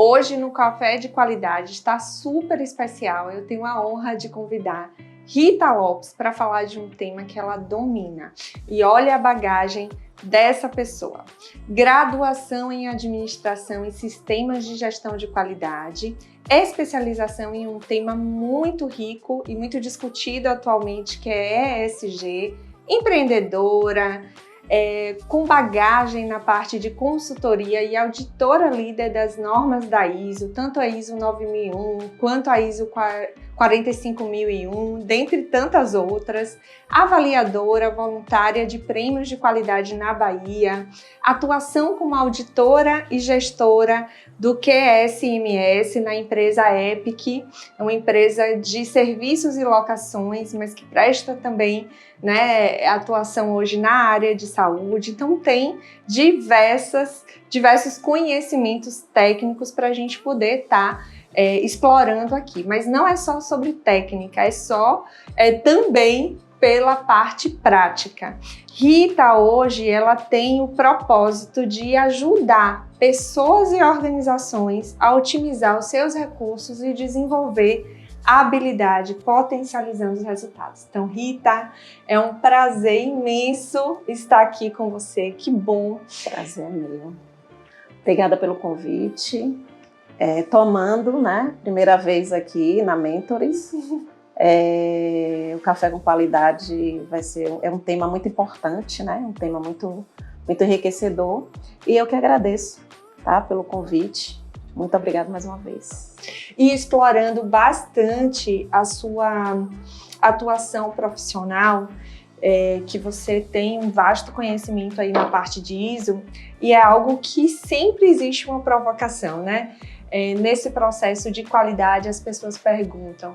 Hoje no Café de Qualidade está super especial. Eu tenho a honra de convidar Rita Lopes para falar de um tema que ela domina. E olha a bagagem dessa pessoa. Graduação em Administração e Sistemas de Gestão de Qualidade, especialização em um tema muito rico e muito discutido atualmente, que é ESG, empreendedora, com bagagem na parte de consultoria e auditora líder das normas da ISO, tanto a ISO 9001 quanto a ISO 45001, dentre tantas outras, avaliadora voluntária de prêmios de qualidade na Bahia, atuação como auditora e gestora do QSMS na empresa Epic, uma empresa de serviços e locações, mas que presta também atuação hoje na área de saúde. Então tem diversos conhecimentos técnicos para a gente poder estar explorando aqui. Mas não é só sobre técnica, também pela parte prática. Rita hoje ela tem o propósito de ajudar pessoas e organizações a otimizar os seus recursos e desenvolver a habilidade, potencializando os resultados. Então, Rita, é um prazer imenso estar aqui com você. Que bom. Prazer é meu. Obrigada pelo convite. Tomando, primeira vez aqui na Mentores. O Café com Qualidade é um tema muito importante, um tema muito, muito enriquecedor. E eu que agradeço, pelo convite. Muito obrigada mais uma vez. E explorando bastante a sua atuação profissional, que você tem um vasto conhecimento aí na parte de ISO, e é algo que sempre existe uma provocação, nesse processo de qualidade as pessoas perguntam,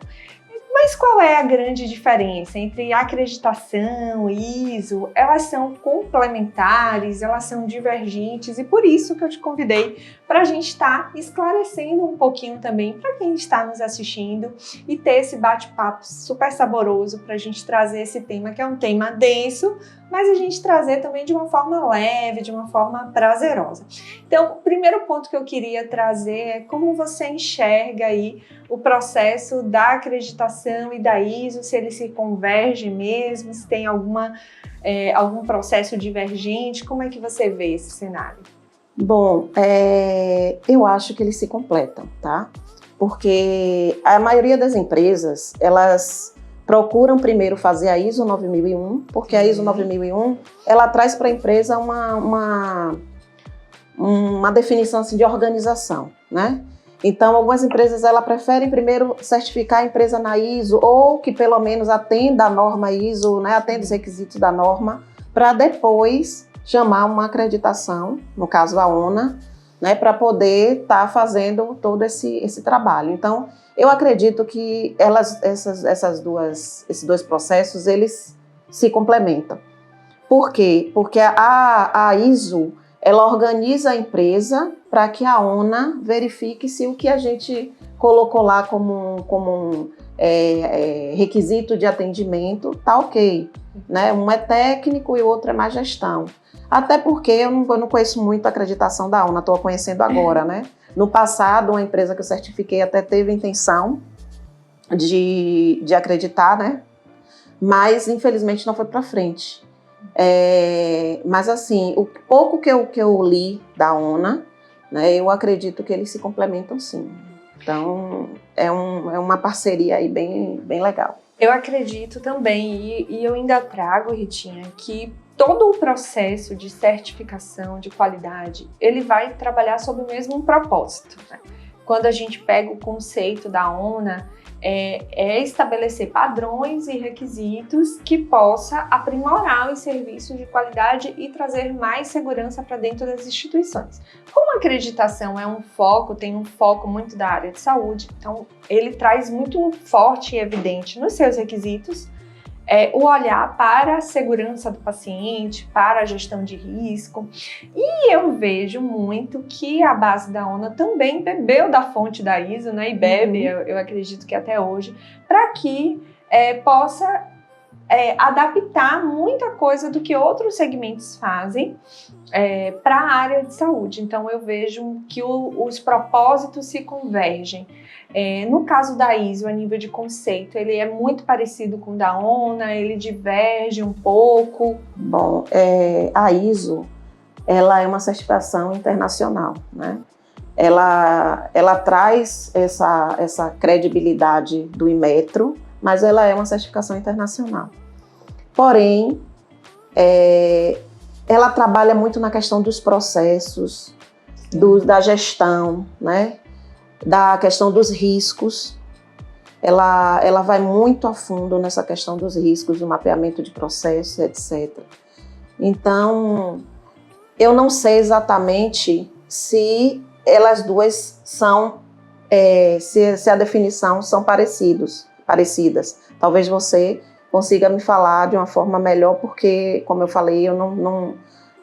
mas qual é a grande diferença entre acreditação e ISO? Elas são complementares, elas são divergentes, e por isso que eu te convidei para a gente estar esclarecendo um pouquinho também para quem está nos assistindo e ter esse bate-papo super saboroso para a gente trazer esse tema, que é um tema denso, mas a gente trazer também de uma forma leve, de uma forma prazerosa. Então, o primeiro ponto que eu queria trazer é como você enxerga aí o processo da acreditação e da ISO, se eles se convergem mesmo, se tem algum processo divergente, como é que você vê esse cenário? Bom, eu acho que eles se completam, Porque a maioria das empresas, elas procuram primeiro fazer a ISO 9001, porque a ISO 9001, ela traz para a empresa uma definição assim, de organização, Então, algumas empresas ela preferem primeiro certificar a empresa na ISO, ou que pelo menos atenda a norma ISO, atenda os requisitos da norma, para depois chamar uma acreditação, no caso a ONA, para poder estar fazendo todo esse trabalho. Então, eu acredito que esses dois processos, eles se complementam. Por quê? Porque a ISO, ela organiza a empresa para que a ONA verifique se o que a gente colocou lá como requisito de atendimento está ok. Um é técnico e o outro é mais gestão. Até porque eu não conheço muito a acreditação da ONA, estou conhecendo agora, No passado, uma empresa que eu certifiquei até teve a intenção de acreditar, Mas infelizmente não foi para frente. Mas assim, o pouco que eu li da ONA, eu acredito que eles se complementam sim. Então, é uma parceria aí bem, bem legal. Eu acredito também, e eu ainda trago, Ritinha, que todo o processo de certificação de qualidade, ele vai trabalhar sob o mesmo propósito. Quando a gente pega o conceito da ONA, é estabelecer padrões e requisitos que possa aprimorar os serviços de qualidade e trazer mais segurança para dentro das instituições. Como a acreditação tem um foco muito da área de saúde, então ele traz muito forte e evidente nos seus requisitos o olhar para a segurança do paciente, para a gestão de risco. E eu vejo muito que a base da ONA também bebeu da fonte da ISO, e bebe, eu acredito que até hoje, para que possa adaptar muita coisa do que outros segmentos fazem para a área de saúde. Então, eu vejo que os propósitos se convergem. No caso da ISO, a nível de conceito, ele é muito parecido com o da ONA, ele diverge um pouco? Bom, a ISO, ela é uma certificação internacional, né? Ela traz essa credibilidade do Inmetro, mas ela é uma certificação internacional. Porém, ela trabalha muito na questão dos processos, da gestão, né? Da questão dos riscos. Ela vai muito a fundo nessa questão dos riscos, do mapeamento de processos, etc. Então, eu não sei exatamente se elas duas são, se a definição são parecidas. Talvez você consiga me falar de uma forma melhor, porque, como eu falei, eu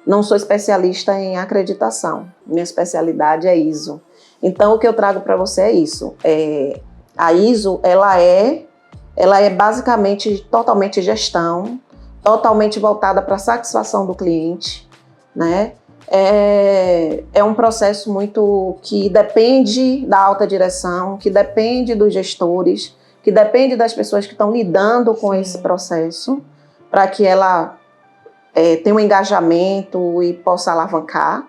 não sou especialista em acreditação. Minha especialidade é ISO. Então, o que eu trago para você é isso. A ISO, ela é basicamente totalmente gestão, totalmente voltada para a satisfação do cliente, né? É um processo muito que depende da alta direção, que depende dos gestores, que depende das pessoas que estão lidando com esse processo, para que ela tenha um engajamento e possa alavancar,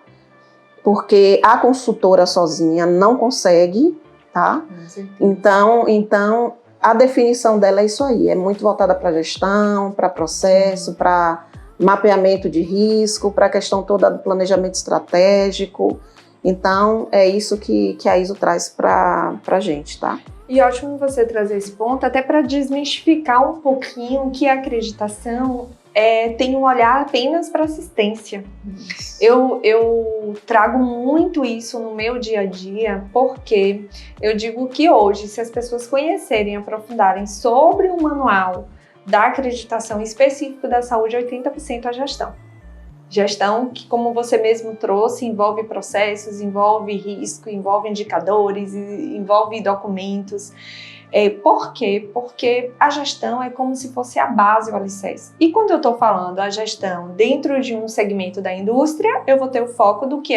porque a consultora sozinha não consegue, tá? Então, a definição dela é isso aí, é muito voltada para gestão, para processo, para mapeamento de risco, para a questão toda do planejamento estratégico. Então, é isso que a ISO traz para a gente, tá? E ótimo você trazer esse ponto, até para desmistificar um pouquinho que a acreditação tem um olhar apenas para assistência. Eu trago muito isso no meu dia a dia, porque eu digo que hoje, se as pessoas conhecerem, aprofundarem sobre o manual da acreditação específico da saúde, 80% é gestão. Gestão que, como você mesmo trouxe, envolve processos, envolve risco, envolve indicadores, envolve documentos. Por quê? Porque a gestão é como se fosse a base, o alicerce. E quando eu estou falando a gestão dentro de um segmento da indústria, eu vou ter o foco do que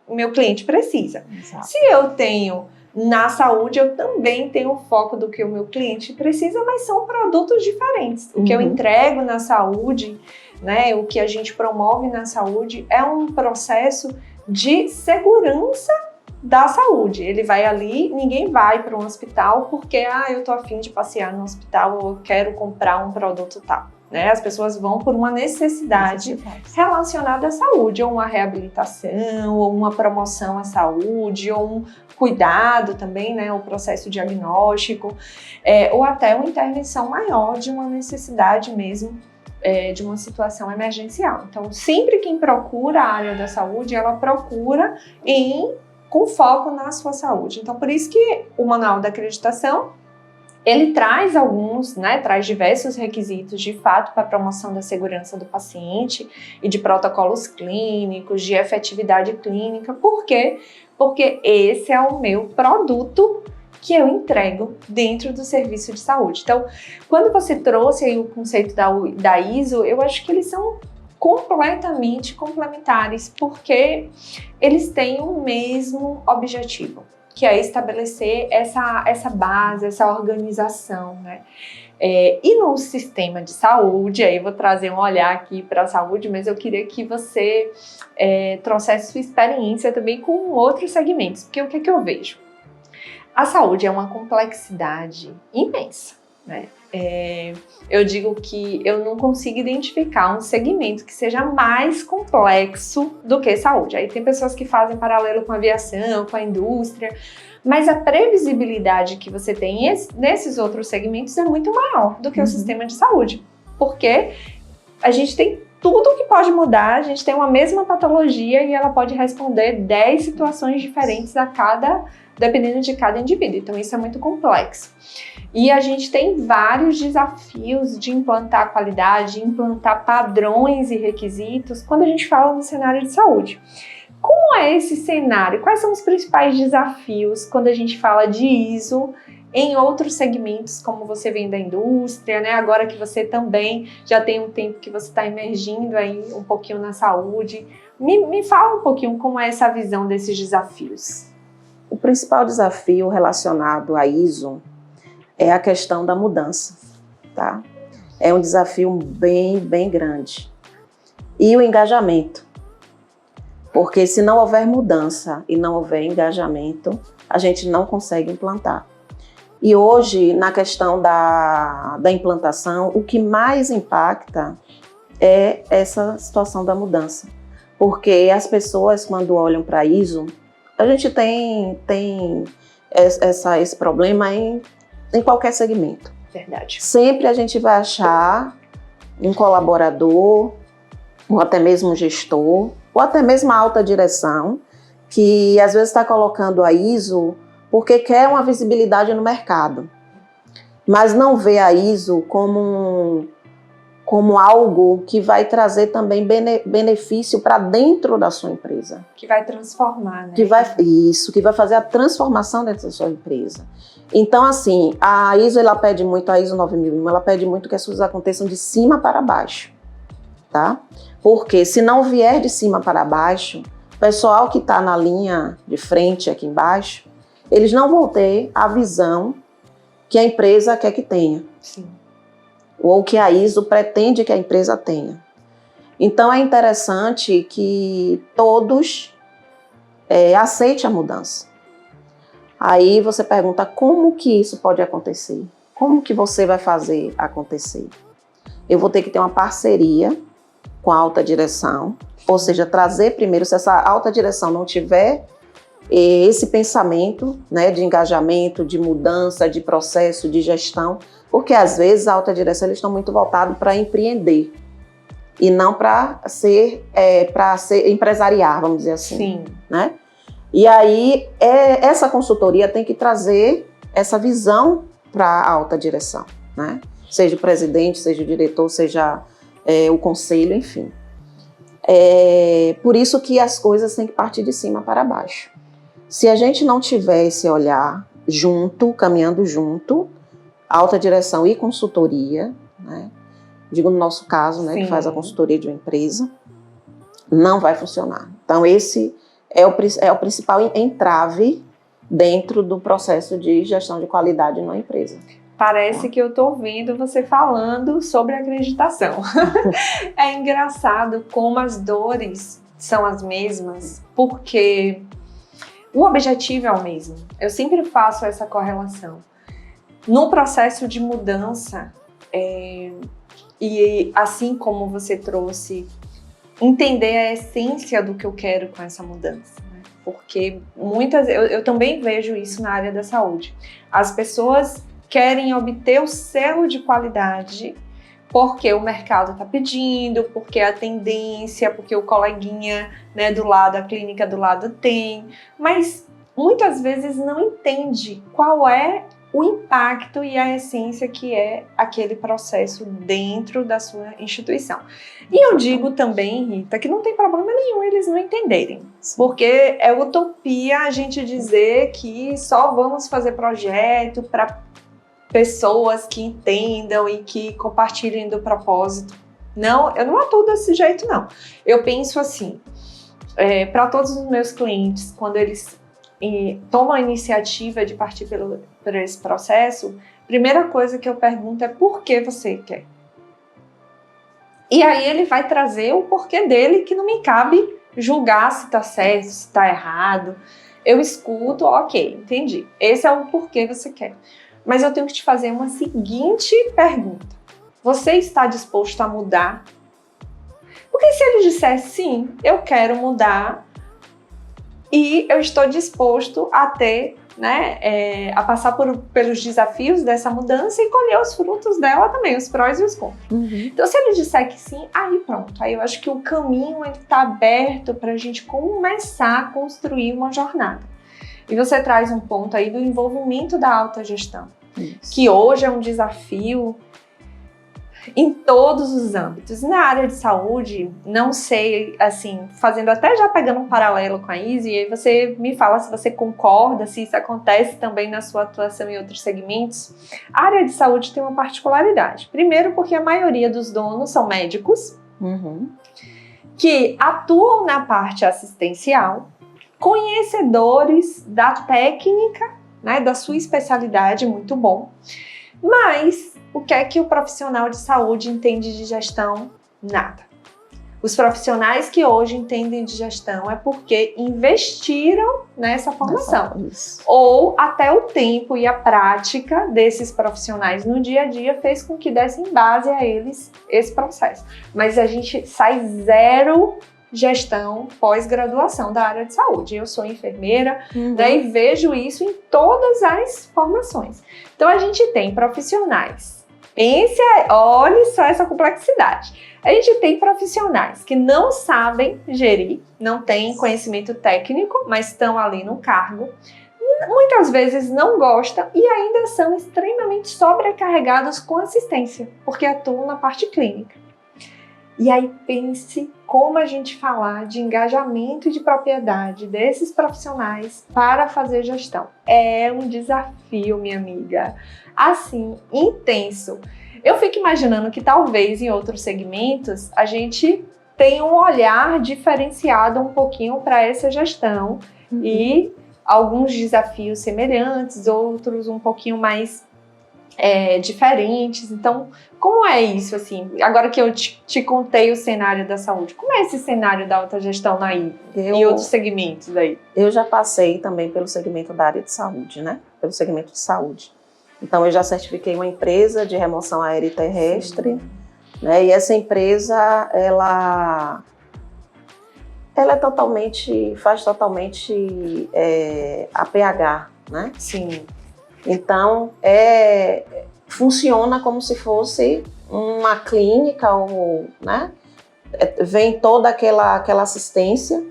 o meu cliente precisa. Exato. Se eu tenho na saúde, eu também tenho o foco do que o meu cliente precisa, mas são produtos diferentes. O que eu entrego na saúde, né, o que a gente promove na saúde é um processo de segurança da saúde. Ele vai ali, ninguém vai para um hospital porque eu tô afim de passear no hospital ou eu quero comprar um produto tal. Né? As pessoas vão por uma necessidade relacionada à saúde, ou uma reabilitação, ou uma promoção à saúde, ou um cuidado também, né? O processo diagnóstico, ou até uma intervenção maior de uma necessidade mesmo, de uma situação emergencial. Então, sempre quem procura a área da saúde, ela procura com foco na sua saúde. Então, por isso que o Manual da Acreditação, ele traz traz diversos requisitos, de fato, para a promoção da segurança do paciente e de protocolos clínicos, de efetividade clínica. Por quê? Porque esse é o meu produto que eu entrego dentro do serviço de saúde. Então, quando você trouxe aí o conceito da ISO, eu acho que eles são completamente complementares, porque eles têm o mesmo objetivo, que é estabelecer essa base, essa organização, né? E no sistema de saúde, aí eu vou trazer um olhar aqui para a saúde, mas eu queria que você trouxesse sua experiência também com outros segmentos, porque o que eu vejo? A saúde é uma complexidade imensa, né? Eu digo que eu não consigo identificar um segmento que seja mais complexo do que saúde. Aí tem pessoas que fazem paralelo com a aviação, com a indústria, mas a previsibilidade que você tem nesses outros segmentos é muito maior do que o sistema de saúde, porque a gente tem tudo que pode mudar, a gente tem uma mesma patologia e ela pode responder 10 situações diferentes dependendo de cada indivíduo. Então isso é muito complexo. E a gente tem vários desafios de implantar qualidade, de implantar padrões e requisitos quando a gente fala no cenário de saúde. Como é esse cenário? Quais são os principais desafios quando a gente fala de ISO em outros segmentos, como você vem da indústria, né? Agora que você também já tem um tempo que você está emergindo aí um pouquinho na saúde. Me fala um pouquinho como é essa visão desses desafios. O principal desafio relacionado à ISO é a questão da mudança, tá? É um desafio bem grande. E o engajamento. Porque se não houver mudança e não houver engajamento, a gente não consegue implantar. E hoje, na questão da implantação, o que mais impacta é essa situação da mudança. Porque as pessoas, quando olham para a ISO, a gente tem esse problema em qualquer segmento. Verdade. Sempre a gente vai achar um colaborador, ou até mesmo um gestor, ou até mesmo a alta direção, que às vezes está colocando a ISO porque quer uma visibilidade no mercado, mas não vê a ISO como algo que vai trazer também benefício para dentro da sua empresa. Que vai transformar, né? Que vai fazer a transformação dentro da sua empresa. Então, assim, a ISO, a ISO 9001, ela pede muito que as coisas aconteçam de cima para baixo, tá? Porque se não vier de cima para baixo, o pessoal que está na linha de frente aqui embaixo, eles não vão ter a visão que a empresa quer que tenha. Sim. Ou que a ISO pretende que a empresa tenha. Então é interessante que todos aceitem a mudança. Aí você pergunta como que isso pode acontecer? Como que você vai fazer acontecer? Eu vou ter que ter uma parceria com a alta direção, ou seja, trazer primeiro, se essa alta direção não tiver esse pensamento, né, de engajamento, de mudança, de processo, de gestão, porque às vezes a alta direção eles estão muito voltados para empreender e não para ser empresariar, vamos dizer assim. Sim. Né? E aí essa consultoria tem que trazer essa visão para a alta direção, né? Seja o presidente, seja o diretor, seja o conselho, enfim. Por isso que as coisas têm que partir de cima para baixo. Se a gente não tiver esse olhar junto, caminhando junto, alta direção e consultoria, né? Digo no nosso caso, né, que faz a consultoria de uma empresa, não vai funcionar. Então esse é o principal entrave dentro do processo de gestão de qualidade numa empresa. Parece que eu estou vendo você falando sobre acreditação. É engraçado como as dores são as mesmas, porque o objetivo é o mesmo. Eu sempre faço essa correlação. No processo de mudança, e assim como você trouxe, entender a essência do que eu quero com essa mudança. Né? Porque eu também vejo isso na área da saúde. As pessoas querem obter o selo de qualidade porque o mercado está pedindo, porque a tendência, porque o coleguinha, né, do lado, a clínica do lado tem, mas muitas vezes não entende qual é o impacto e a essência que é aquele processo dentro da sua instituição. E eu digo também, Rita, que não tem problema nenhum eles não entenderem, porque é utopia a gente dizer que só vamos fazer projeto para pessoas que entendam e que compartilhem do propósito. Não, eu não atuo desse jeito, não. Eu penso assim, para todos os meus clientes, quando eles tomam a iniciativa de partir por esse processo, a primeira coisa que eu pergunto é por que você quer? E aí ele vai trazer o porquê dele, que não me cabe julgar se está certo, se está errado. Eu escuto, ok, entendi. Esse é o porquê você quer. Mas eu tenho que te fazer uma seguinte pergunta. Você está disposto a mudar? Porque se ele disser sim, eu quero mudar e eu estou disposto a ter, né, a passar pelos desafios dessa mudança e colher os frutos dela também, os prós e os contras. Uhum. Então, se ele disser que sim, aí pronto. Aí eu acho que o caminho está aberto para a gente começar a construir uma jornada. E você traz um ponto aí do envolvimento da alta gestão, que hoje é um desafio em todos os âmbitos. Na área de saúde, não sei, assim, fazendo até já pegando um paralelo com a ISO, e aí você me fala se você concorda, se isso acontece também na sua atuação em outros segmentos. A área de saúde tem uma particularidade. Primeiro, porque a maioria dos donos são médicos, que atuam na parte assistencial, conhecedores da técnica, né, da sua especialidade, muito bom. Mas o que é que o profissional de saúde entende de gestão? Nada. Os profissionais que hoje entendem de gestão é porque investiram nessa formação. Ou até o tempo e a prática desses profissionais no dia a dia fez com que dessem base a eles esse processo. Mas a gente sai zero gestão pós-graduação da área de saúde. Eu sou enfermeira, né, e vejo isso em todas as formações. Então a gente tem profissionais. Pense, olhe só essa complexidade. A gente tem profissionais que não sabem gerir, não têm conhecimento técnico, mas estão ali no cargo. Muitas vezes não gostam e ainda são extremamente sobrecarregados com assistência, porque atuam na parte clínica. E aí pense como a gente falar de engajamento e de propriedade desses profissionais para fazer gestão. É um desafio, minha amiga, assim, intenso. Eu fico imaginando que talvez em outros segmentos a gente tenha um olhar diferenciado um pouquinho para essa gestão e alguns desafios semelhantes, outros um pouquinho mais diferentes. Então, como é isso, assim? Agora que eu te contei o cenário da saúde, como é esse cenário da alta gestão na ISO e outros segmentos aí? Eu já passei também pelo segmento da área de saúde, né? Pelo segmento de saúde. Então, eu já certifiquei uma empresa de remoção aérea e terrestre, né? E essa empresa, ela faz totalmente APH, né? Sim. Então, funciona como se fosse uma clínica, né? Vem toda aquela assistência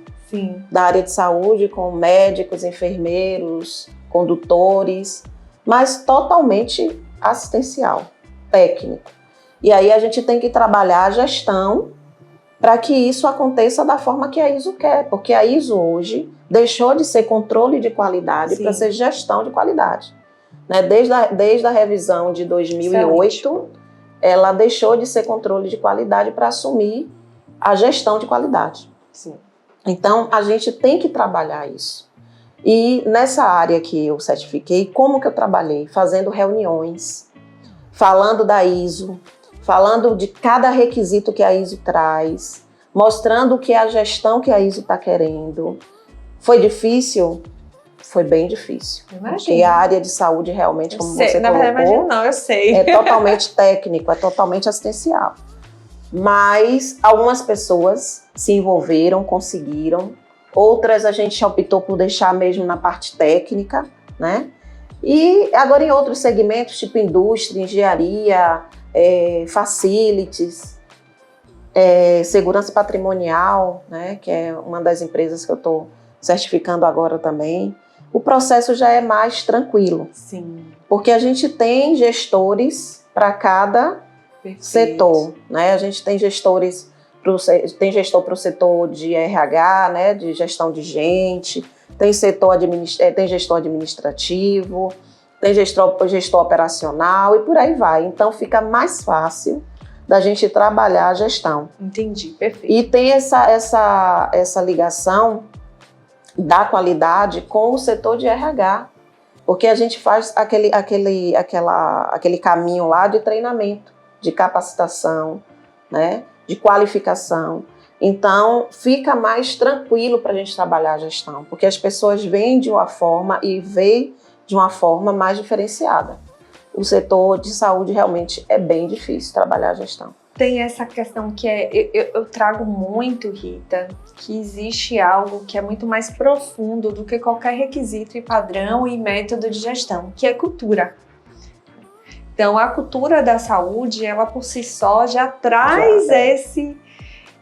da área de saúde, com médicos, enfermeiros, condutores, mas totalmente assistencial, técnico. E aí a gente tem que trabalhar a gestão para que isso aconteça da forma que a ISO quer, porque a ISO hoje deixou de ser controle de qualidade para ser gestão de qualidade. Né? Desde a revisão de 2008, ela deixou de ser controle de qualidade para assumir a gestão de qualidade. Sim. Então, a gente tem que trabalhar isso. E nessa área que eu certifiquei, como que eu trabalhei? Fazendo reuniões, falando da ISO, falando de cada requisito que a ISO traz, mostrando o que é a gestão que a ISO está querendo. Foi difícil? Foi bem difícil. Imagina. Porque a área de saúde realmente, como você Na colocou, verdade, não, eu sei. é totalmente técnico, é totalmente assistencial. Mas algumas pessoas se envolveram, conseguiram. Outras a gente optou por deixar mesmo na parte técnica, né? E agora em outros segmentos, tipo indústria, engenharia, facilities, segurança patrimonial, né? Que é uma das empresas que eu estou certificando agora também. O processo já é mais tranquilo. Sim. Porque a gente tem gestores para cada setor, né? A gente tem gestores, tem gestor para o setor de RH, né? De gestão de gente, tem tem gestor administrativo, tem gestor operacional e por aí vai. Então fica mais fácil da gente trabalhar a gestão. Entendi, perfeito. E tem essa ligação da qualidade com o setor de RH, porque a gente faz aquele caminho lá de treinamento, de capacitação, né, de qualificação. Então, fica mais tranquilo para a gente trabalhar a gestão, porque as pessoas vêm de uma forma e veem de uma forma mais diferenciada. O setor de saúde realmente é bem difícil trabalhar a gestão. Tem essa questão que eu trago muito, Rita, que existe algo que é muito mais profundo do que qualquer requisito e padrão e método de gestão, que é cultura. Então, a cultura da saúde, ela por si só já traz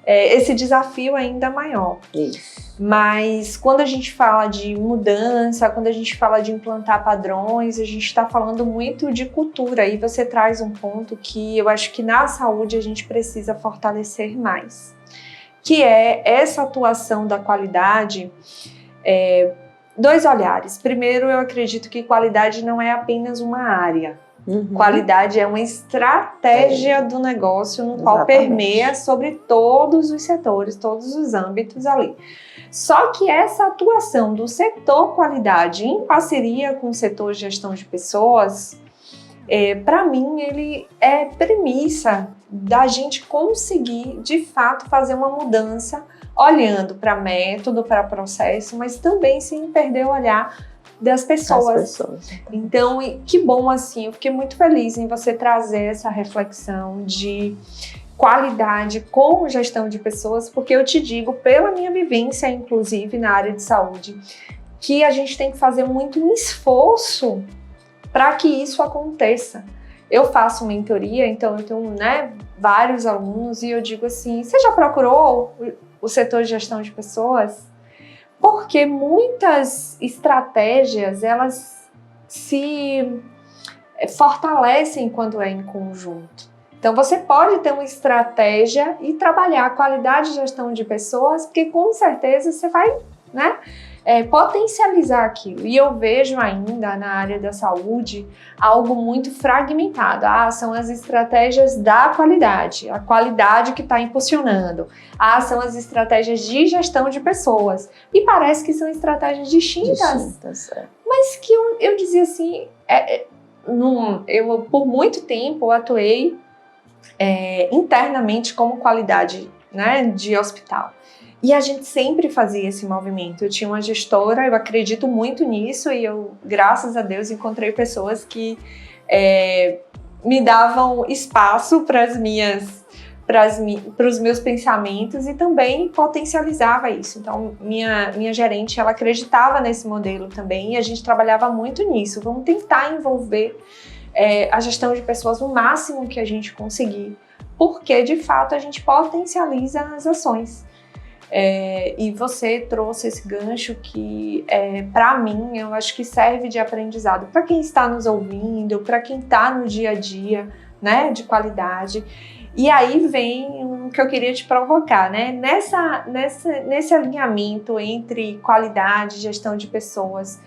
esse desafio ainda maior. Isso. Mas quando a gente fala de mudança, quando a gente fala de implantar padrões, a gente está falando muito de cultura. E você traz um ponto que eu acho que na saúde a gente precisa fortalecer mais, que é essa atuação da qualidade. Dois olhares. Primeiro, eu acredito que qualidade não é apenas uma área. Qualidade é uma estratégia do negócio no qual permeia sobre todos os setores, todos os âmbitos ali. Só que essa atuação do setor qualidade em parceria com o setor gestão de pessoas, para mim, ele é premissa da gente conseguir, de fato, fazer uma mudança olhando para método, para processo, mas também sem perder o olhar das pessoas. Então, que bom assim, eu fiquei muito feliz em você trazer essa reflexão de qualidade com gestão de pessoas, porque eu te digo, pela minha vivência, inclusive na área de saúde, que a gente tem que fazer muito um esforço para que isso aconteça. Eu faço mentoria, então eu tenho, vários alunos e eu digo assim, você já procurou o setor de gestão de pessoas? Porque muitas estratégias, elas se fortalecem quando é em conjunto. Então, você pode ter uma estratégia e trabalhar a qualidade de gestão de pessoas, porque com certeza você vai, potencializar aquilo. E eu vejo ainda na área da saúde algo muito fragmentado. São as estratégias da qualidade, a qualidade que está impulsionando. São as estratégias de gestão de pessoas. E parece que são estratégias distintas. Mas que eu dizia assim, eu por muito tempo atuei internamente como qualidade, de hospital. E a gente sempre fazia esse movimento. Eu tinha uma gestora, eu acredito muito nisso e eu, graças a Deus, encontrei pessoas que me davam espaço para os meus pensamentos e também potencializava isso. Então, minha gerente, ela acreditava nesse modelo também e a gente trabalhava muito nisso. Vamos tentar envolver a gestão de pessoas o máximo que a gente conseguir, porque, de fato, a gente potencializa as ações. E você trouxe esse gancho que, para mim, eu acho que serve de aprendizado para quem está nos ouvindo, para quem está no dia a dia, de qualidade. E aí vem o que eu queria te provocar, nesse alinhamento entre qualidade e gestão de pessoas,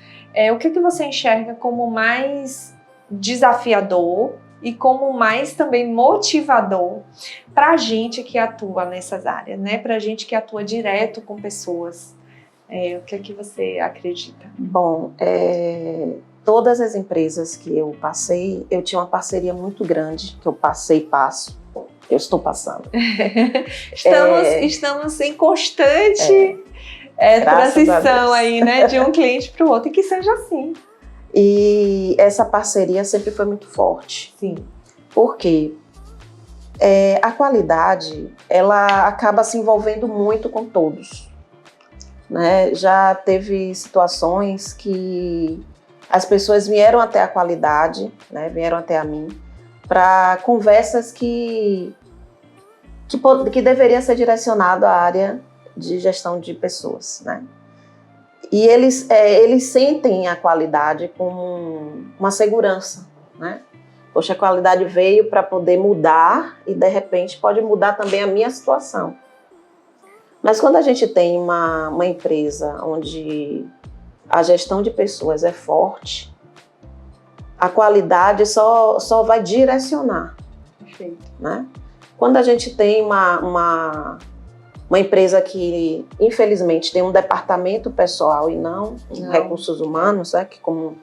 o que você enxerga como mais desafiador e como mais também motivador para a gente que atua nessas áreas, para a gente que atua direto com pessoas? O que você acredita? Bom, todas as empresas que eu passei, eu tinha uma parceria muito grande, que eu passei e passo, eu estou passando. Estamos em constante transição aí, de um cliente para o outro, e que seja assim. E essa parceria sempre foi muito forte. Sim. Porque a qualidade, ela acaba se envolvendo muito com todos. Já teve situações que as pessoas vieram até a qualidade, vieram até a mim, para conversas que deveria ser direcionado à área de gestão de pessoas, E eles sentem a qualidade como uma segurança, Poxa, a qualidade veio para poder mudar e, de repente, pode mudar também a minha situação. Mas quando a gente tem uma empresa onde a gestão de pessoas é forte, a qualidade só vai direcionar. Perfeito. Quando a gente tem uma empresa que, infelizmente, tem um departamento pessoal e não recursos humanos, que como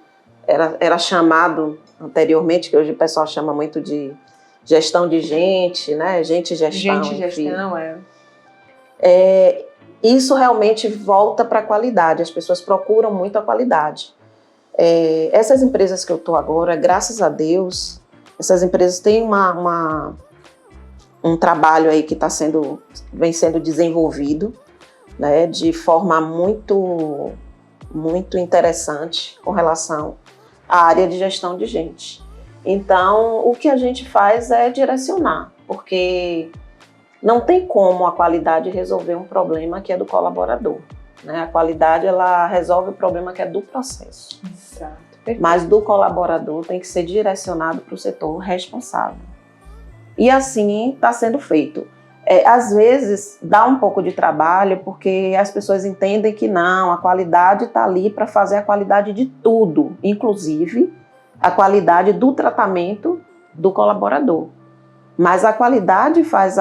era chamado anteriormente, que hoje o pessoal chama muito de gestão de gente, gente gestão. Gente gestão, Isso realmente volta para a qualidade, as pessoas procuram muito a qualidade. Essas empresas que eu estou agora, graças a Deus, essas empresas têm um trabalho aí que vem sendo desenvolvido, de forma muito, muito interessante com relação à área de gestão de gente. Então, o que a gente faz é direcionar, porque Não tem como a qualidade resolver um problema que é do colaborador, né? A qualidade, ela resolve o problema que é do processo. Exato. Mas do colaborador tem que ser direcionado para o setor responsável. E assim está sendo feito. Às vezes dá um pouco de trabalho, porque as pessoas entendem que não, a qualidade está ali para fazer a qualidade de tudo, inclusive a qualidade do tratamento do colaborador. Mas a qualidade faz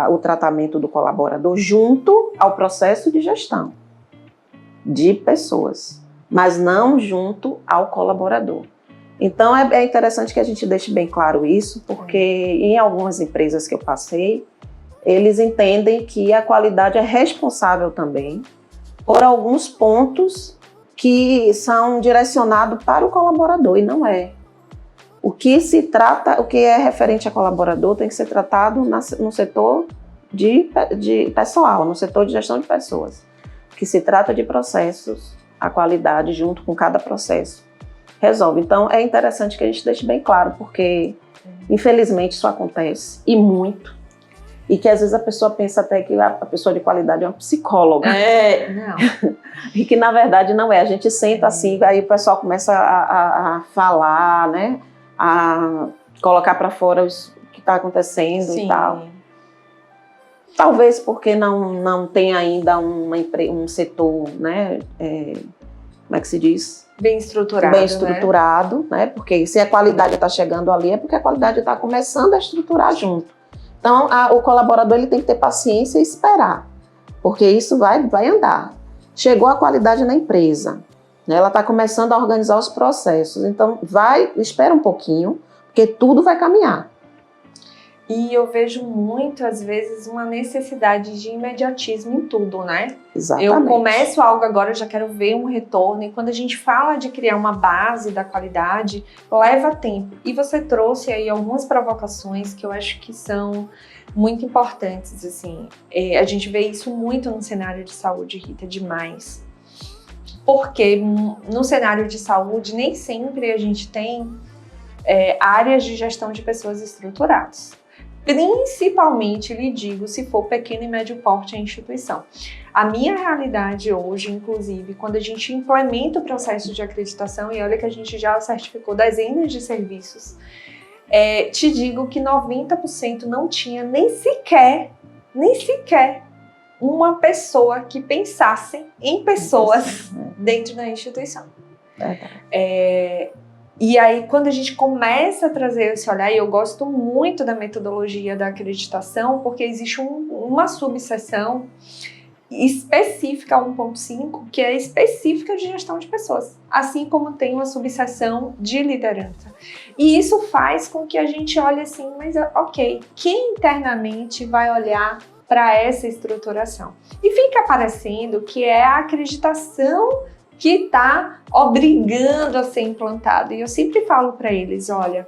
o tratamento do colaborador junto ao processo de gestão de pessoas, mas não junto ao colaborador. Então é interessante que a gente deixe bem claro isso, porque em algumas empresas que eu passei, eles entendem que a qualidade é responsável também por alguns pontos que são direcionados para o colaborador, e não é. O que se trata, o que é referente a colaborador tem que ser tratado no setor de pessoal, no setor de gestão de pessoas. O que se trata de processos, a qualidade junto com cada processo resolve. Então é interessante que a gente deixe bem claro, porque infelizmente isso acontece, e muito. E que às vezes a pessoa pensa até que a pessoa de qualidade é uma psicóloga. Não. E que na verdade não é. A gente senta assim, aí o pessoal começa a falar, né? A colocar para fora o que está acontecendo. Sim. E tal. Talvez porque não tem ainda um setor, né? Como é que se diz? Bem estruturado, né? Porque se a qualidade está chegando ali, é porque a qualidade está começando a estruturar junto. Então, o colaborador ele tem que ter paciência e esperar, porque isso vai andar. Chegou a qualidade na empresa, né? Ela está começando a organizar os processos, então espera um pouquinho, porque tudo vai caminhar. E eu vejo muito, às vezes, uma necessidade de imediatismo em tudo, né? Exatamente. Eu começo algo agora, eu já quero ver um retorno. E quando a gente fala de criar uma base da qualidade, leva tempo. E você trouxe aí algumas provocações que eu acho que são muito importantes, assim. A gente vê isso muito no cenário de saúde, Rita, demais. Porque no cenário de saúde, nem sempre a gente tem áreas de gestão de pessoas estruturadas. Principalmente, lhe digo, se for pequeno e médio porte a instituição. A minha realidade hoje, inclusive, quando a gente implementa o processo de acreditação, e olha que a gente já certificou dezenas de serviços, te digo que 90% não tinha nem sequer uma pessoa que pensasse em pessoas dentro da instituição. E aí, quando a gente começa a trazer esse olhar, e eu gosto muito da metodologia da acreditação, porque existe uma subseção específica, 1.5, que é específica de gestão de pessoas, assim como tem uma subseção de liderança. E isso faz com que a gente olhe assim, mas ok, quem internamente vai olhar para essa estruturação? E fica parecendo que é a acreditação que está obrigando a ser implantado. E eu sempre falo para eles, olha,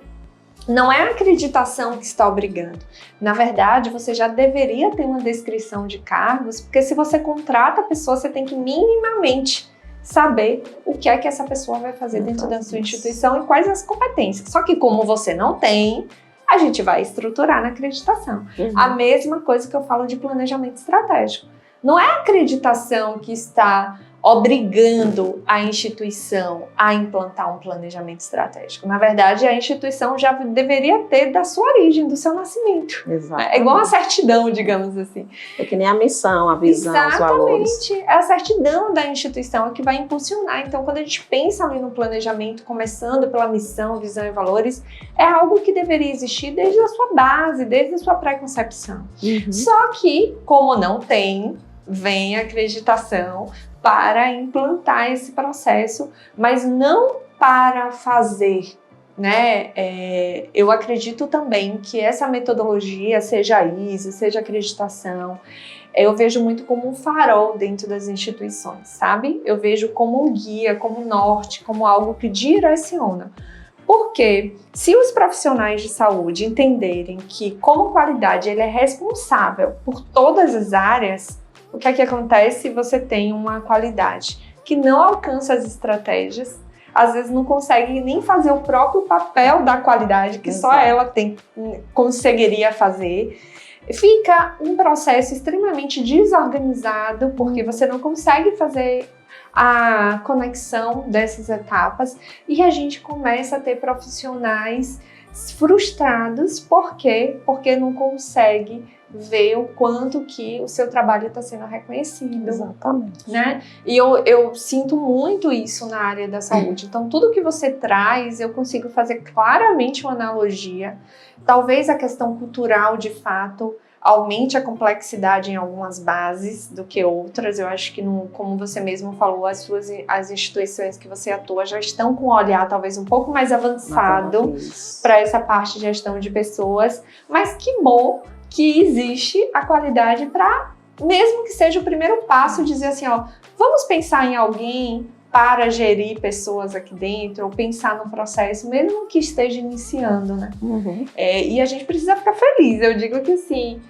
não é a acreditação que está obrigando. Na verdade, você já deveria ter uma descrição de cargos, porque se você contrata a pessoa, você tem que minimamente saber o que é que essa pessoa vai fazer dentro da sua instituição e quais as competências. Só que como você não tem, a gente vai estruturar na acreditação. A mesma coisa que eu falo de planejamento estratégico. Não é a acreditação que está obrigando a instituição a implantar um planejamento estratégico. Na verdade, a instituição já deveria ter da sua origem, do seu nascimento. Exatamente. É igual a certidão, digamos assim. É que nem a missão, a visão, os valores. Exatamente. É a certidão da instituição que vai impulsionar. Então, quando a gente pensa ali no planejamento, começando pela missão, visão e valores, é algo que deveria existir desde a sua base, desde a sua pré-concepção. Só que, como não tem, vem a acreditação para implantar esse processo, mas não para fazer, né? Eu acredito também que essa metodologia, seja a ISO, seja a acreditação, eu vejo muito como um farol dentro das instituições, sabe? Eu vejo como um guia, como um norte, como algo que direciona. Porque se os profissionais de saúde entenderem que, como qualidade, ele é responsável por todas as áreas, o que é que acontece? Você tem uma qualidade que não alcança as estratégias, às vezes não consegue nem fazer o próprio papel da qualidade, que só ela conseguiria fazer. fica um processo extremamente desorganizado, porque você não consegue fazer a conexão dessas etapas e a gente começa a ter profissionais frustrados. Por quê? Porque não consegue ver o quanto que o seu trabalho está sendo reconhecido. Exatamente. Né? E eu sinto muito isso na área da saúde. Então, tudo que você traz, eu consigo fazer claramente uma analogia. Talvez a questão cultural, de fato, aumente a complexidade em algumas bases do que outras. Eu acho que, como você mesmo falou, as instituições que você atua já estão com um olhar talvez um pouco mais avançado para essa parte de gestão de pessoas. Mas que bom que existe a qualidade para, mesmo que seja o primeiro passo, dizer assim, ó, vamos pensar em alguém para gerir pessoas aqui dentro, ou pensar no processo, mesmo que esteja iniciando, né? Uhum. E a gente precisa ficar feliz. Eu digo que assim,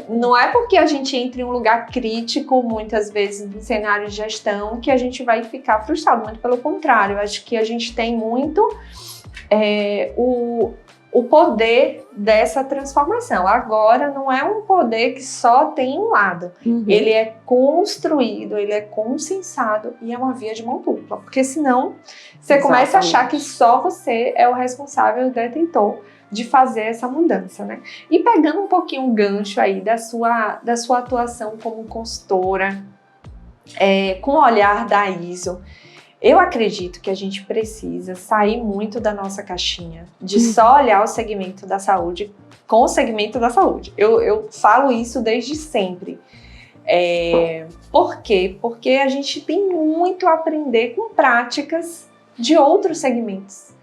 não é porque a gente entra em um lugar crítico, muitas vezes, no cenário de gestão, que a gente vai ficar frustrado. Muito pelo contrário, eu acho que a gente tem muito o poder dessa transformação. Agora, não é um poder que só tem um lado. Uhum. Ele é construído, ele é consensado e é uma via de mão dupla. Porque senão, você começa a achar que só você é o responsável, o detentor de fazer essa mudança, né? E pegando um pouquinho o gancho aí da sua atuação como consultora, com o olhar da ISO, eu acredito que a gente precisa sair muito da nossa caixinha, de só olhar o segmento da saúde com o segmento da saúde. Eu falo isso desde sempre. Por quê? Porque a gente tem muito a aprender com práticas de outros segmentos.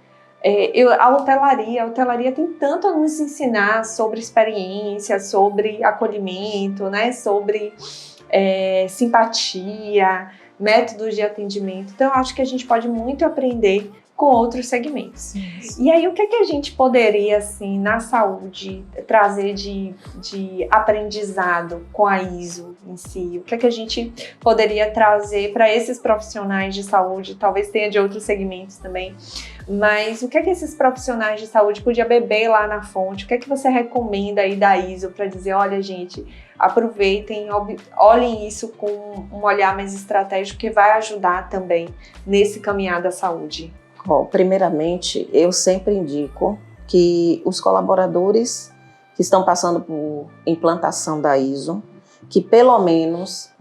A hotelaria tem tanto a nos ensinar sobre experiência, sobre acolhimento, né? Sobre simpatia, métodos de atendimento. Então, eu acho que a gente pode muito aprender com outros segmentos. E aí, o que a gente poderia, assim, na saúde, trazer de aprendizado com a ISO em si? O que a gente poderia trazer para esses profissionais de saúde? Talvez tenha de outros segmentos também. Mas o que esses profissionais de saúde podiam beber lá na fonte? O que você recomenda aí da ISO para dizer, olha, gente, aproveitem, olhem isso com um olhar mais estratégico que vai ajudar também nesse caminhar da saúde? Primeiramente, eu sempre indico que os colaboradores que estão passando por implantação da ISO, que pelo menos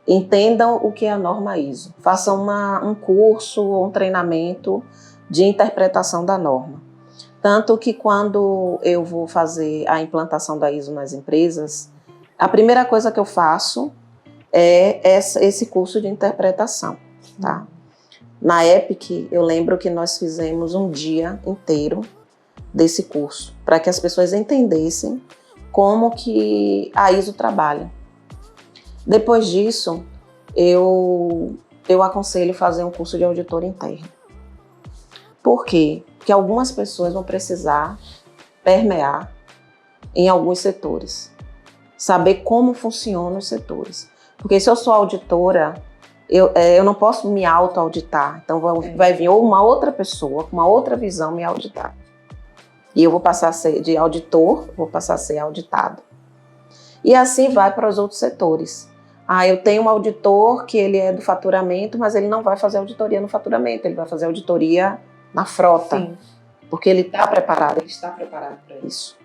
entendam o que é a norma ISO. Façam um curso ou um treinamento de interpretação da norma. Tanto que quando eu vou fazer a implantação da ISO nas empresas, a primeira coisa que eu faço é esse curso de interpretação, tá? Na Epic, eu lembro que nós fizemos um dia inteiro desse curso, para que as pessoas entendessem como que a ISO trabalha. Depois disso, eu aconselho fazer um curso de auditor interno. Por quê? Porque algumas pessoas vão precisar permear em alguns setores, saber como funcionam os setores. Porque se eu sou auditora, eu não posso me auto-auditar. Então vai vir ou uma outra pessoa com uma outra visão me auditar. E eu vou passar a ser de auditor, vou passar a ser auditado. E assim vai para os outros setores. Eu tenho um auditor que ele é do faturamento, mas ele não vai fazer auditoria no faturamento, ele vai fazer auditoria na frota. Sim. Porque ele está preparado para isso.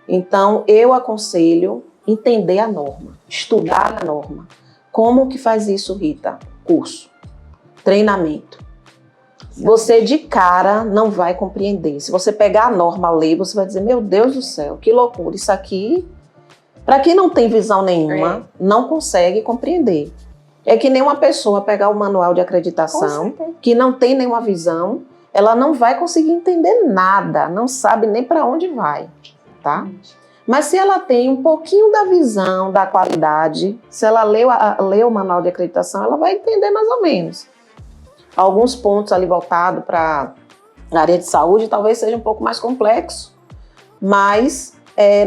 Então, eu aconselho entender a norma, estudar a norma. Como que faz isso, Rita? Curso, treinamento. Você de cara não vai compreender. Se você pegar a norma, ler, você vai dizer, meu Deus do céu, que loucura. Isso aqui, para quem não tem visão nenhuma, não consegue compreender. É que nem uma pessoa pegar o manual de acreditação, que não tem nenhuma visão, ela não vai conseguir entender nada, não sabe nem para onde vai, tá? Mas se ela tem um pouquinho da visão, da qualidade, se ela leu o manual de acreditação, ela vai entender mais ou menos. Alguns pontos ali voltados para a área de saúde talvez seja um pouco mais complexo, mas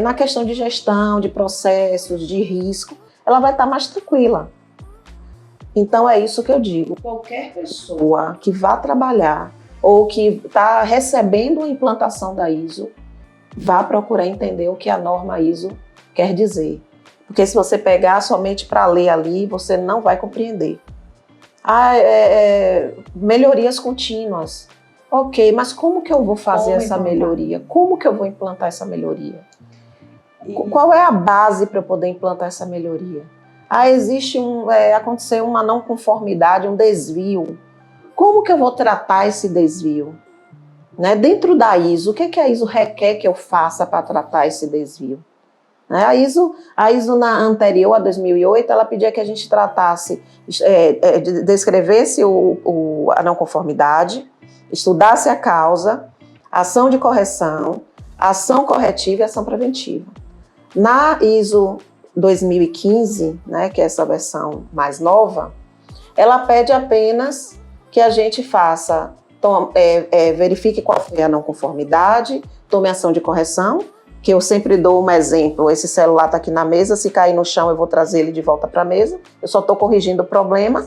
na questão de gestão, de processos, de risco, ela vai estar mais tranquila. Então é isso que eu digo. Qualquer pessoa que vá trabalhar ou que está recebendo a implantação da ISO, vá procurar entender o que a norma ISO quer dizer. Porque se você pegar somente para ler ali, você não vai compreender. Melhorias contínuas. Ok, mas como que eu vou fazer essa melhoria? Como que eu vou implantar essa melhoria? Qual é a base para eu poder implantar essa melhoria? Aconteceu uma não conformidade, um desvio. Como que eu vou tratar esse desvio? Né? Dentro da ISO, o que a ISO requer que eu faça para tratar esse desvio? A ISO na anterior, a 2008, ela pedia que a gente tratasse, descrevesse a não conformidade, estudasse a causa, ação de correção, ação corretiva e ação preventiva. Na ISO 2015, né, que é essa versão mais nova, ela pede apenas que a gente faça, verifique qual foi a não conformidade, tome ação de correção, que eu sempre dou um exemplo, esse celular está aqui na mesa, se cair no chão eu vou trazer ele de volta para a mesa, eu só estou corrigindo o problema,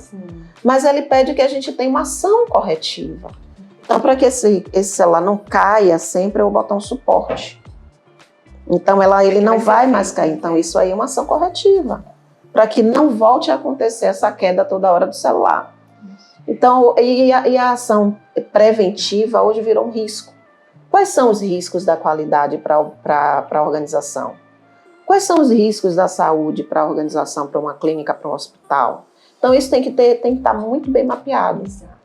mas ele pede que a gente tenha uma ação corretiva. Então, para que esse celular não caia, sempre eu vou botar um suporte. Então, ele não vai mais cair. Então, isso aí é uma ação corretiva, para que não volte a acontecer essa queda toda hora do celular. Então, e a ação preventiva hoje virou um risco. Quais são os riscos da qualidade para a organização? Quais são os riscos da saúde para a organização, para uma clínica, para um hospital? Então, isso tem que estar muito bem mapeado. Exato.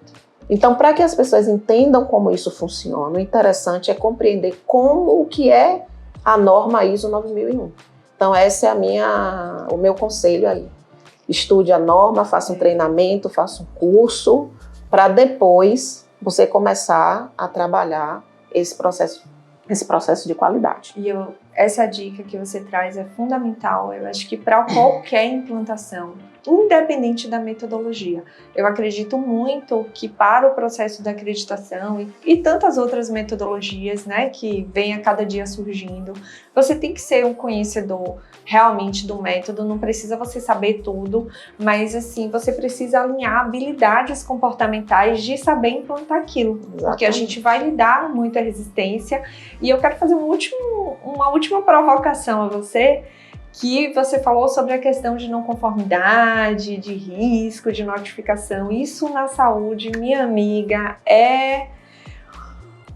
Então, para que as pessoas entendam como isso funciona, o interessante é compreender o que é a norma ISO 9001. Então, esse é o meu conselho aí. Estude a norma, faça um treinamento, faça um curso, para depois você começar a trabalhar esse processo de qualidade. E essa dica que você traz é fundamental, eu acho que para qualquer implantação, independente da metodologia. Eu acredito muito que para o processo da acreditação e tantas outras metodologias, né, que vem a cada dia surgindo, você tem que ser um conhecedor realmente do método, não precisa você saber tudo, mas assim, você precisa alinhar habilidades comportamentais de saber implantar aquilo. Exatamente. Porque a gente vai lidar com muita resistência. E eu quero fazer uma última provocação a você, que você falou sobre a questão de não conformidade, de risco, de notificação. Isso na saúde, minha amiga, é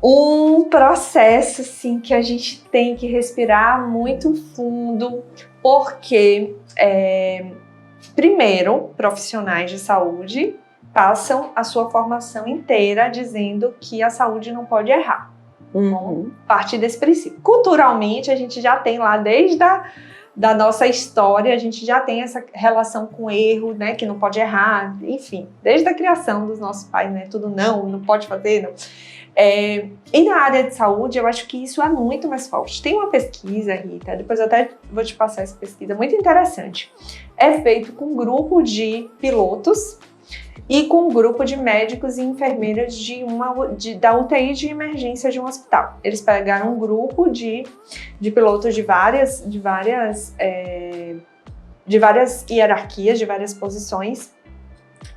um processo assim, que a gente tem que respirar muito fundo, porque, primeiro, profissionais de saúde passam a sua formação inteira dizendo que a saúde não pode errar. Bom, a partir desse princípio. Culturalmente, a gente já tem lá, desde da nossa história, a gente já tem essa relação com erro, né, que não pode errar, enfim, desde a criação dos nossos pais, né, tudo não pode fazer, não. E na área de saúde, eu acho que isso é muito mais forte. Tem uma pesquisa, Rita, depois eu até vou te passar essa pesquisa, muito interessante. É feito com um grupo de pilotos e com um grupo de médicos e enfermeiras da UTI de emergência de um hospital. Eles pegaram um grupo de pilotos de várias hierarquias, de várias posições,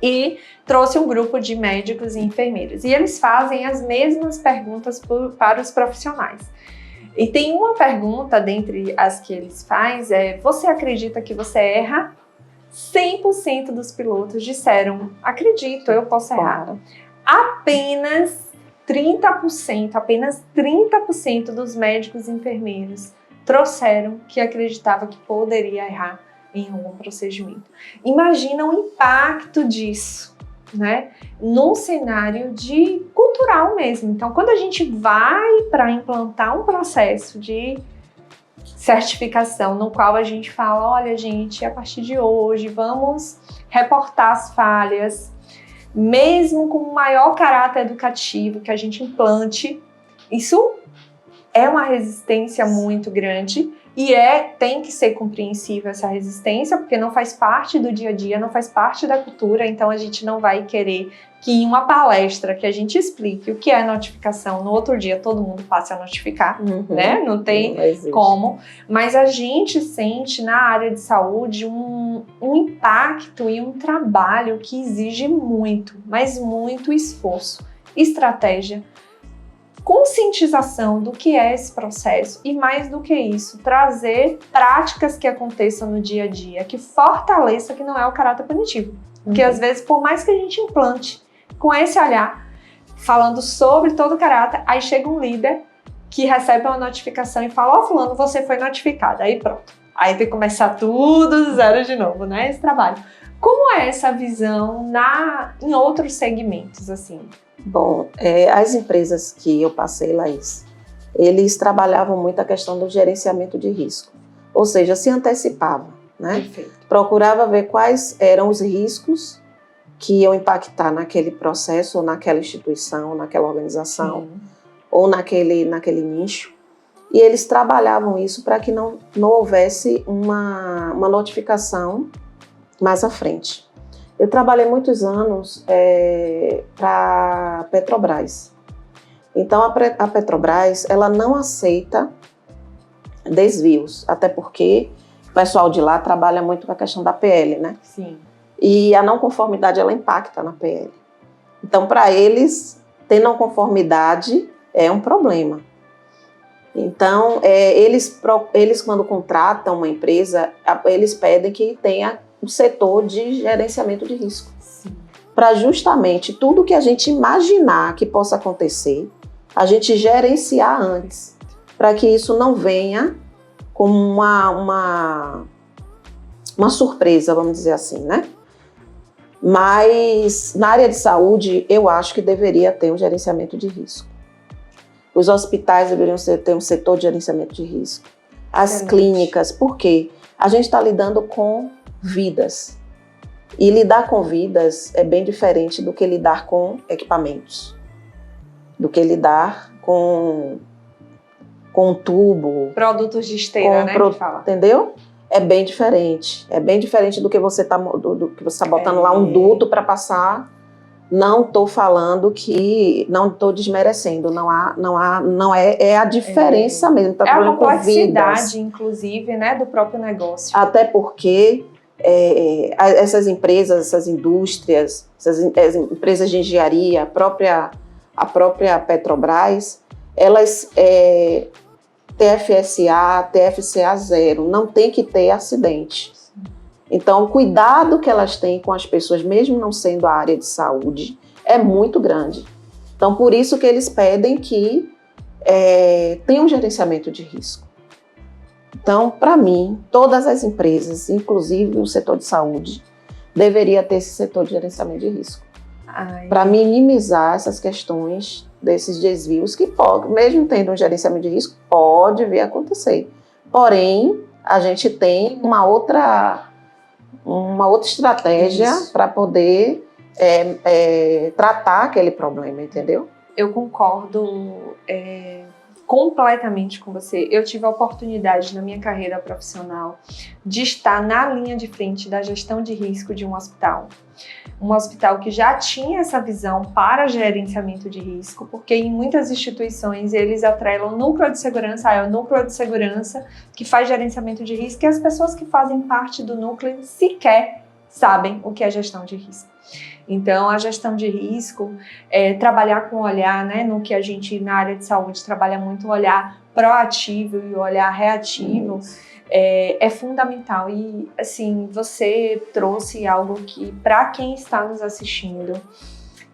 e trouxe um grupo de médicos e enfermeiras. E eles fazem as mesmas perguntas para os profissionais. E tem uma pergunta dentre as que eles fazem, você acredita que você erra? 100% dos pilotos disseram, acredito, eu posso errar. Apenas 30% dos médicos e enfermeiros trouxeram que acreditava que poderia errar em algum procedimento. Imagina o impacto disso, né? Num cenário cultural mesmo. Então, quando a gente vai para implantar um processo de certificação, no qual a gente fala, olha gente, a partir de hoje vamos reportar as falhas, mesmo com o maior caráter educativo que a gente implante, isso é uma resistência muito grande e tem que ser compreensível essa resistência, porque não faz parte do dia a dia, não faz parte da cultura, então a gente não vai querer que em uma palestra que a gente explique o que é notificação, no outro dia todo mundo passe a notificar, né? Não tem como, mas a gente sente na área de saúde um impacto e um trabalho que exige muito, mas muito esforço, estratégia, conscientização do que é esse processo e, mais do que isso, trazer práticas que aconteçam no dia a dia, que fortaleça que não é o caráter punitivo. Porque às vezes, por mais que a gente implante com esse olhar, falando sobre todo o caráter, aí chega um líder que recebe uma notificação e fala, ó, fulano, você foi notificado. Aí pronto. Aí tem que começar tudo do zero de novo, né? Esse trabalho. Como é essa visão em outros segmentos, assim? Bom, as empresas que eu passei, Laís, eles trabalhavam muito a questão do gerenciamento de risco. Ou seja, se antecipava, né? Perfeito. Procurava ver quais eram os riscos que iam impactar naquele processo, ou naquela instituição, ou naquela organização, ou naquele nicho. E eles trabalhavam isso para que não houvesse uma notificação mais à frente. Eu trabalhei muitos anos para a Petrobras. Então, a Petrobras, ela não aceita desvios, até porque o pessoal de lá trabalha muito com a questão da PL, né? Sim. E a não conformidade, ela impacta na PL. Então, para eles, ter não conformidade é um problema. Então, eles quando contratam uma empresa, eles pedem que tenha o setor de gerenciamento de risco. Para justamente tudo que a gente imaginar que possa acontecer, a gente gerenciar antes, para que isso não venha como uma surpresa, vamos dizer assim, né? Mas na área de saúde, eu acho que deveria ter um gerenciamento de risco. Os hospitais deveriam ter um setor de gerenciamento de risco. As clínicas, por quê? A gente está lidando com vidas. E lidar com vidas é bem diferente do que lidar com equipamentos. Do que lidar com tubo. Produtos de esteira, né? Que fala. Entendeu? É bem diferente. É bem diferente do que você está botando lá um duto para passar. Não estou falando que... Não estou desmerecendo. É a diferença mesmo. Tá, é a complexidade, inclusive, né, do próprio negócio. Até porque essas empresas, essas indústrias, essas empresas de engenharia, a própria Petrobras, elas... TFSA, TFCA 0, não tem que ter acidente. Então, o cuidado que elas têm com as pessoas, mesmo não sendo a área de saúde, é muito grande. Então, por isso que eles pedem que tenha um gerenciamento de risco. Então, para mim, todas as empresas, inclusive o setor de saúde, deveria ter esse setor de gerenciamento de risco. Para minimizar essas questões desses desvios que pode, mesmo tendo um gerenciamento de risco, pode vir a acontecer. Porém, a gente tem uma outra estratégia para poder tratar aquele problema, entendeu? Eu concordo completamente com você. Eu tive a oportunidade na minha carreira profissional de estar na linha de frente da gestão de risco de um hospital. Um hospital que já tinha essa visão para gerenciamento de risco, porque em muitas instituições eles atrelam o núcleo de segurança, é o núcleo de segurança que faz gerenciamento de risco, e as pessoas que fazem parte do núcleo sequer sabem o que é gestão de risco. Então, a gestão de risco, trabalhar com olhar, né, no que a gente na área de saúde trabalha muito, o olhar proativo e o olhar reativo, é fundamental. E, assim, você trouxe algo que, para quem está nos assistindo,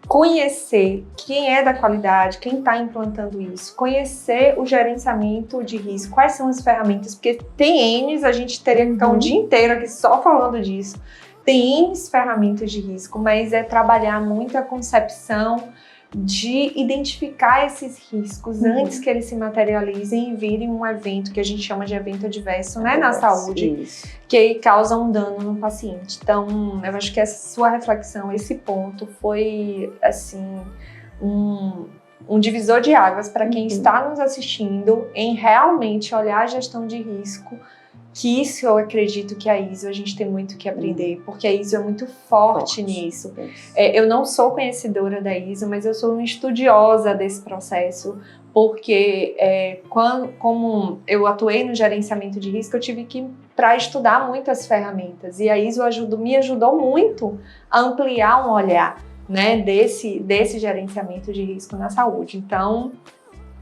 conhecer quem é da qualidade, quem está implantando isso, conhecer o gerenciamento de risco, quais são as ferramentas, porque tem N's, a gente teria que ficar um dia inteiro aqui só falando disso. Tem N ferramentas de risco, mas é trabalhar muito a concepção de identificar esses riscos antes que eles se materializem e virem um evento que a gente chama de evento adverso, né, na saúde, que causa um dano no paciente. Então, eu acho que essa sua reflexão, esse ponto foi, assim, um divisor de águas para quem está nos assistindo em realmente olhar a gestão de risco. Que isso eu acredito que a ISO a gente tem muito que aprender, porque a ISO é muito forte nisso. Eu não sou conhecedora da ISO, mas eu sou uma estudiosa desse processo, porque como eu atuei no gerenciamento de risco, eu tive que para estudar muitas ferramentas, e a ISO me ajudou muito a ampliar um olhar, né, desse gerenciamento de risco na saúde. Então,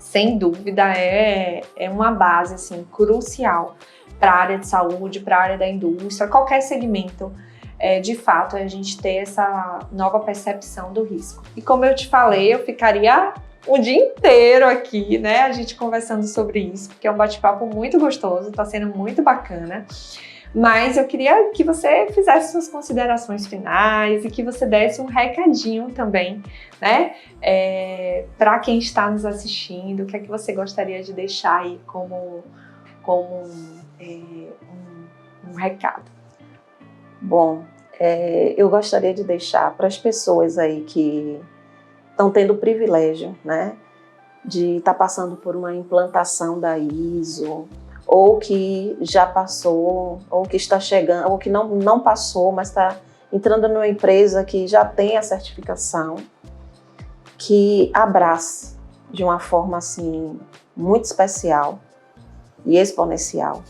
sem dúvida, é uma base assim, crucial para a área de saúde, para a área da indústria, qualquer segmento. De fato, a gente ter essa nova percepção do risco. E como eu te falei, eu ficaria o dia inteiro aqui, né, a gente conversando sobre isso, porque é um bate-papo muito gostoso, está sendo muito bacana. Mas eu queria que você fizesse suas considerações finais e que você desse um recadinho também, né, para quem está nos assistindo. O que é que você gostaria de deixar aí como um recado? Bom, eu gostaria de deixar para as pessoas aí que estão tendo o privilégio, né, de estar passando por uma implantação da ISO, ou que já passou, ou que está chegando, ou que não passou, mas está entrando numa empresa que já tem a certificação, que abrace de uma forma assim muito especial e exponencial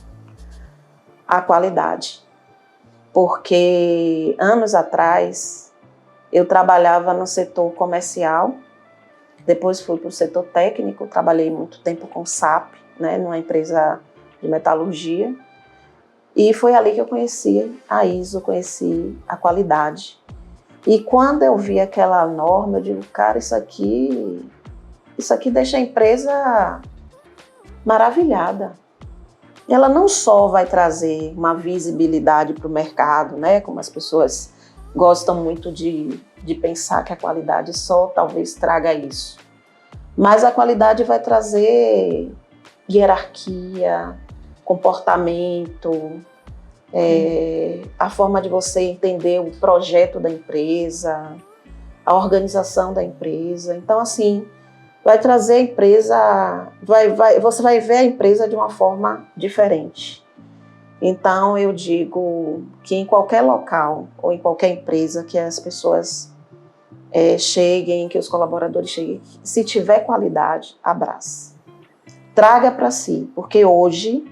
a qualidade. Porque anos atrás eu trabalhava no setor comercial, depois fui para o setor técnico, trabalhei muito tempo com SAP, né, numa empresa de metalurgia, e foi ali que eu conheci a ISO, conheci a qualidade. E quando eu vi aquela norma, eu digo, cara, isso aqui deixa a empresa maravilhada. Ela não só vai trazer uma visibilidade para o mercado, né, como as pessoas gostam muito de pensar que a qualidade só talvez traga isso, mas a qualidade vai trazer hierarquia, comportamento, a forma de você entender o projeto da empresa, a organização da empresa. Então, assim, vai trazer a empresa, você vai ver a empresa de uma forma diferente. Então, eu digo que em qualquer local ou em qualquer empresa que as pessoas cheguem, que os colaboradores cheguem, se tiver qualidade, abrace. Traga para si, porque hoje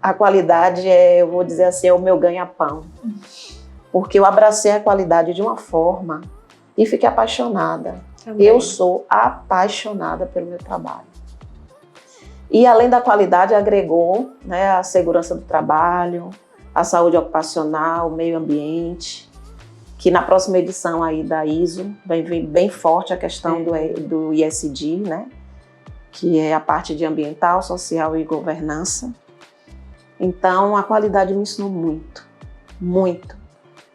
a qualidade eu vou dizer assim, é o meu ganha-pão. Porque eu abracei a qualidade de uma forma e fiquei apaixonada. Também. Eu sou apaixonada pelo meu trabalho. E além da qualidade, agregou, né, a segurança do trabalho, a saúde ocupacional, o meio ambiente, que na próxima edição aí da ISO vai vir bem forte a questão do ESG, né, que é a parte de ambiental, social e governança. Então, a qualidade me ensinou muito, muito.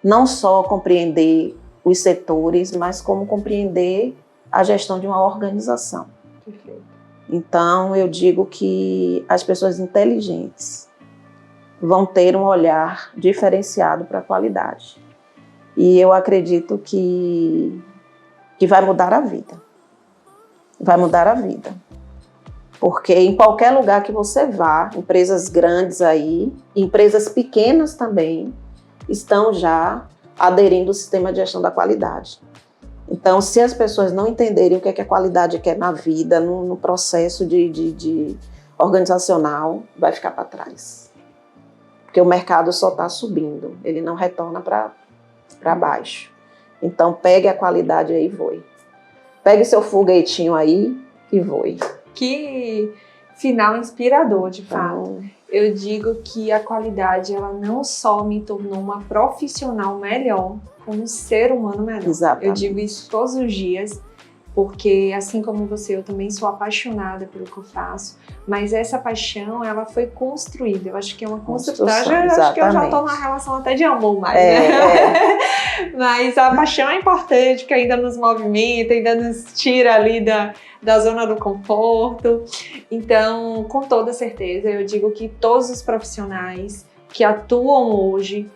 Não só compreender os setores, mas como compreender a gestão de uma organização. Perfeito. Então, eu digo que as pessoas inteligentes vão ter um olhar diferenciado para a qualidade. E eu acredito que vai mudar a vida. Vai mudar a vida. Porque em qualquer lugar que você vá, empresas grandes aí, empresas pequenas também, estão já aderindo ao sistema de gestão da qualidade. Então, se as pessoas não entenderem o que é que a qualidade quer na vida, no processo de organizacional, vai ficar para trás. Porque o mercado só está subindo, ele não retorna para baixo. Então, pegue a qualidade aí e voe. Pegue seu foguetinho aí e voe. Que final inspirador, de fato. Eu digo que a qualidade, ela não só me tornou uma profissional melhor, como um ser humano melhor. Exatamente. Eu digo isso todos os dias, porque assim como você, eu também sou apaixonada pelo que eu faço, mas essa paixão, ela foi construída. Eu acho que é uma construção. Acho que eu já estou numa relação até de amor mais, né? Mas a paixão é importante, porque ainda nos movimenta, ainda nos tira ali da zona do conforto. Então, com toda certeza, eu digo que todos os profissionais que atuam hoje,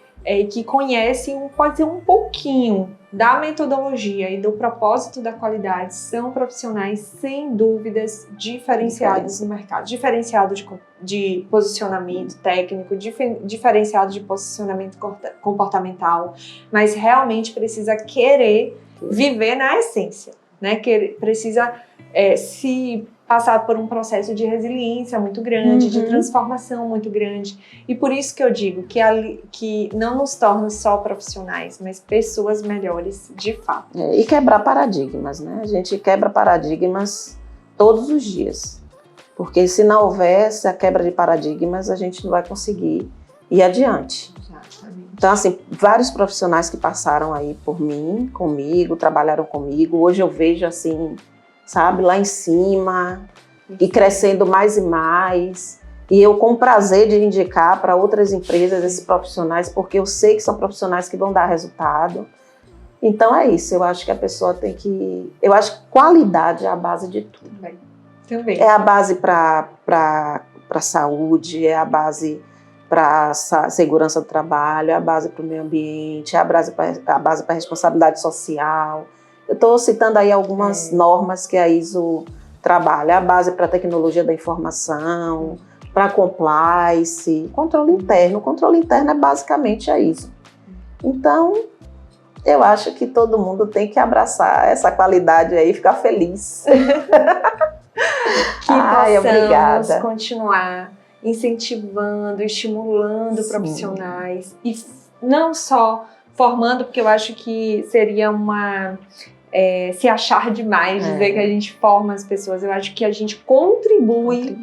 que conhecem, pode ser um pouquinho da metodologia e do propósito da qualidade, são profissionais, sem dúvidas, diferenciados no mercado, diferenciados de posicionamento técnico, diferenciados de posicionamento comportamental, mas realmente precisa querer viver na essência, né? Que precisa se passado por um processo de resiliência muito grande, de transformação muito grande. E por isso que eu digo que não nos torna só profissionais, mas pessoas melhores de fato. E quebrar paradigmas, né? A gente quebra paradigmas todos os dias. Porque se não houvesse a quebra de paradigmas, a gente não vai conseguir ir adiante. Exatamente. Então, assim, vários profissionais que passaram aí por mim, comigo, trabalharam comigo, hoje eu vejo assim, sabe, lá em cima, e crescendo mais e mais. E eu com prazer de indicar para outras empresas esses profissionais, porque eu sei que são profissionais que vão dar resultado. Então é isso, eu acho que a pessoa tem que... Eu acho que qualidade é a base de tudo. Também. É a base para a saúde, é a base para a segurança do trabalho, é a base para o meio ambiente, é a base para a responsabilidade social. Eu estou citando aí algumas normas que a ISO trabalha, é a base para a tecnologia da informação, para compliance, controle interno. O controle interno é basicamente a ISO. Então, eu acho que todo mundo tem que abraçar essa qualidade aí e ficar feliz. Que possamos obrigada. continuar incentivando, estimulando profissionais e não só formando, porque eu acho que seria se achar demais dizer que a gente forma as pessoas. Eu acho que a gente contribui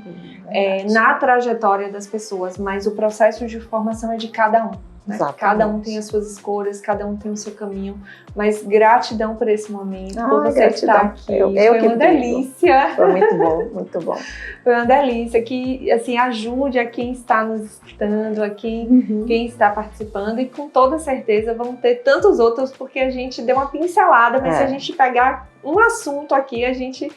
na trajetória das pessoas, mas o processo de formação é de cada um. Né? Cada um tem as suas escolhas, cada um tem o seu caminho, mas gratidão por esse momento, por você estar aqui. Foi uma delícia. Foi muito bom, muito bom. Foi uma delícia que assim, ajude a quem está nos escutando, a quem está participando, e com toda certeza vão ter tantos outros, porque a gente deu uma pincelada, mas se a gente pegar um assunto aqui, a gente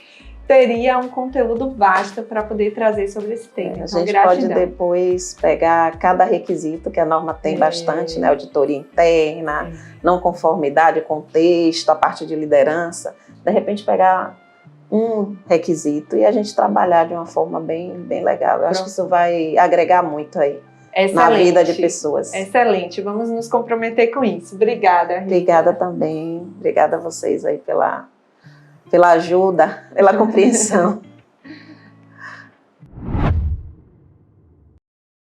teria um conteúdo vasto para poder trazer sobre esse tema. A gente pode depois pegar cada requisito, que a norma tem bastante, né? Auditoria interna, não conformidade, contexto, a parte de liderança. De repente pegar um requisito e a gente trabalhar de uma forma bem legal. Eu acho que isso vai agregar muito aí. Na vida de pessoas. Excelente, vamos nos comprometer com isso. Obrigada, Rita. Obrigada também. Obrigada a vocês aí pela ajuda, pela compreensão.